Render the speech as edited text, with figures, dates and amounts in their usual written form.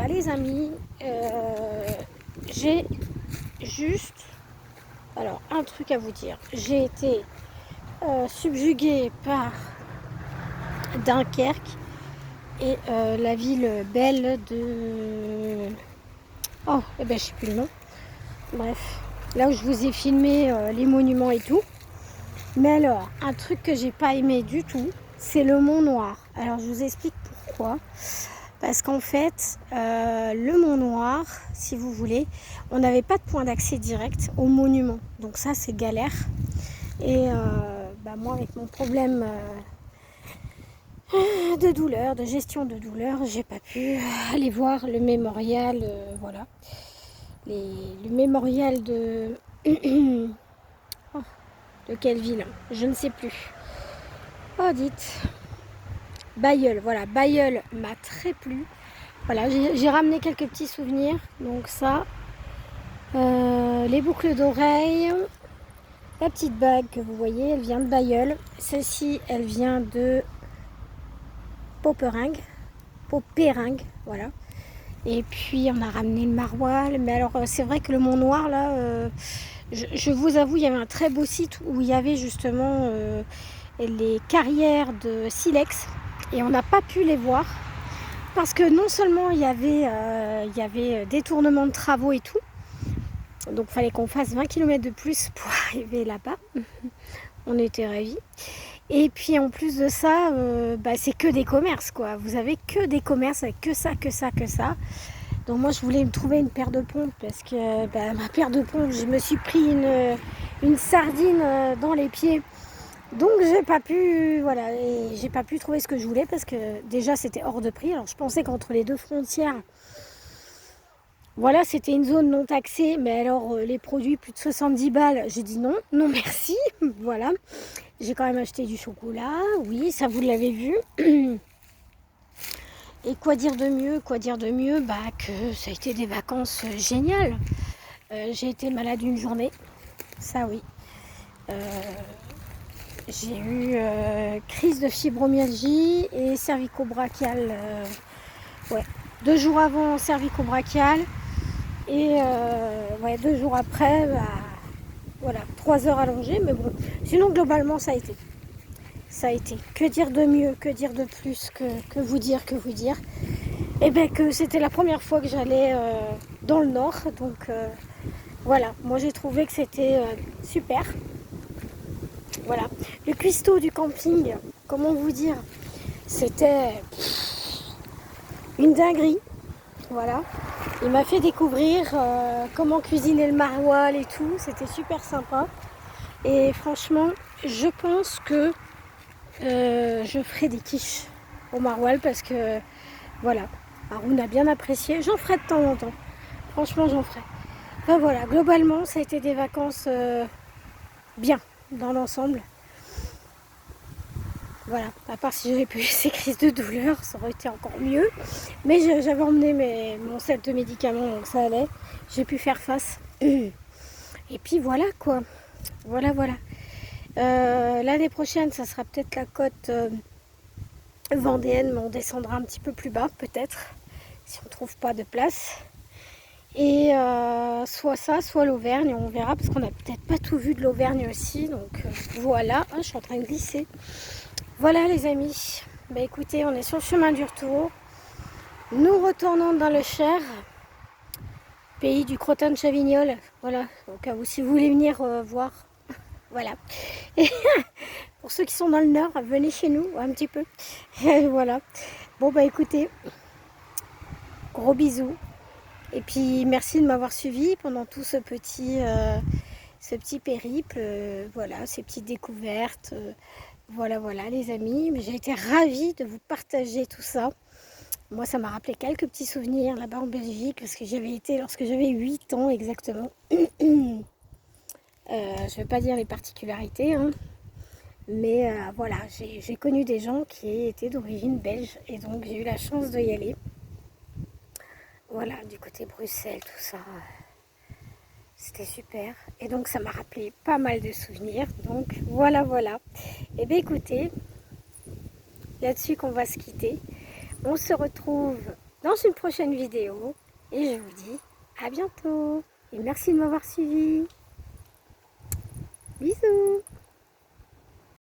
bah les amis, j'ai juste, alors un truc à vous dire. J'ai été subjuguée par Dunkerque et la ville belle de... Oh, eh ben je sais plus le nom. Bref, là où je vous ai filmé les monuments et tout. Mais alors, un truc que j'ai pas aimé du tout, c'est le Mont Noir. Alors je vous explique pourquoi. Parce qu'en fait, le Mont Noir, si vous voulez, on n'avait pas de point d'accès direct au monument. Donc ça, c'est galère. Et bah moi, avec mon problème de douleur, de gestion de douleur, j'ai pas pu aller voir le mémorial, voilà. Le mémorial de... Oh, de quelle ville? Je ne sais plus. Oh, dites. Bailleul, voilà. Bailleul m'a très plu. Voilà, j'ai ramené quelques petits souvenirs. Donc ça, les boucles d'oreilles, la petite bague que vous voyez, elle vient de Bailleul. Celle-ci, elle vient de Poperingue, voilà. Et puis on a ramené le maroilles. Mais alors c'est vrai que le Mont Noir là, je vous avoue, il y avait un très beau site où il y avait justement les carrières de silex et on n'a pas pu les voir parce que non seulement il y avait détournement de travaux et tout, donc il fallait qu'on fasse 20 km de plus pour arriver là-bas. On était ravis. Et puis en plus de ça, c'est que des commerces quoi. Vous avez que des commerces avec que ça, que ça, que ça. Donc moi je voulais me trouver une paire de pompes parce que ma paire de pompes, je me suis pris une sardine dans les pieds. Donc j'ai pas pu, voilà, et j'ai pas pu trouver ce que je voulais parce que déjà c'était hors de prix. Alors je pensais qu'entre les deux frontières, voilà, c'était une zone non taxée, mais alors les produits plus de 70 balles, j'ai dit non, non merci, voilà. J'ai quand même acheté du chocolat, oui, ça vous l'avez vu. Et quoi dire de mieux, que ça a été des vacances géniales. J'ai été malade une journée, ça oui. J'ai eu crise de fibromyalgie et cervico-brachial. Ouais. 2 jours avant, cervico-brachial. Et 2 jours après, voilà, 3 heures allongées. Mais bon, sinon globalement, ça a été. Ça a été. Que dire de mieux, que dire de plus, que vous dire. Et bien que c'était la première fois que j'allais dans le nord. Donc voilà, moi j'ai trouvé que c'était super. Voilà. Le cuistot du camping, comment vous dire, c'était une dinguerie. Voilà. Il m'a fait découvrir comment cuisiner le maroilles et tout. C'était super sympa. Et franchement, je pense que je ferai des quiches au maroilles parce que voilà. Haroun a bien apprécié. J'en ferai de temps en temps. Franchement, j'en ferai. Enfin voilà, globalement, ça a été des vacances bien dans l'ensemble. Voilà, à part si j'avais pu ces crises de douleur, ça aurait été encore mieux. Mais j'avais emmené mon set de médicaments, donc ça allait. J'ai pu faire face. Et puis voilà quoi. Voilà. L'année prochaine, ça sera peut-être la côte vendéenne, mais on descendra un petit peu plus bas peut-être, si on ne trouve pas de place. Et soit ça, soit l'Auvergne, on verra, parce qu'on n'a peut-être pas tout vu de l'Auvergne aussi. Donc voilà, je suis en train de glisser. Voilà les amis, écoutez, on est sur le chemin du retour. Nous retournons dans le Cher, pays du crottin de Chavignol. Voilà, au cas où si vous voulez venir voir. Voilà. Et pour ceux qui sont dans le Nord, venez chez nous un petit peu. Voilà. Bon écoutez, gros bisous. Et puis merci de m'avoir suivi pendant tout ce petit périple. Voilà, ces petites découvertes. Voilà les amis, mais j'ai été ravie de vous partager tout ça. Moi ça m'a rappelé quelques petits souvenirs là-bas en Belgique, parce que j'avais été lorsque j'avais 8 ans exactement. Je ne vais pas dire les particularités, hein, mais voilà, j'ai connu des gens qui étaient d'origine belge, et donc j'ai eu la chance de y aller. Voilà, du côté Bruxelles, tout ça. C'était super. Et donc ça m'a rappelé pas mal de souvenirs. Donc voilà. Et bien écoutez, là-dessus qu'on va se quitter. On se retrouve dans une prochaine vidéo. Et je vous dis à bientôt. Et merci de m'avoir suivi. Bisous.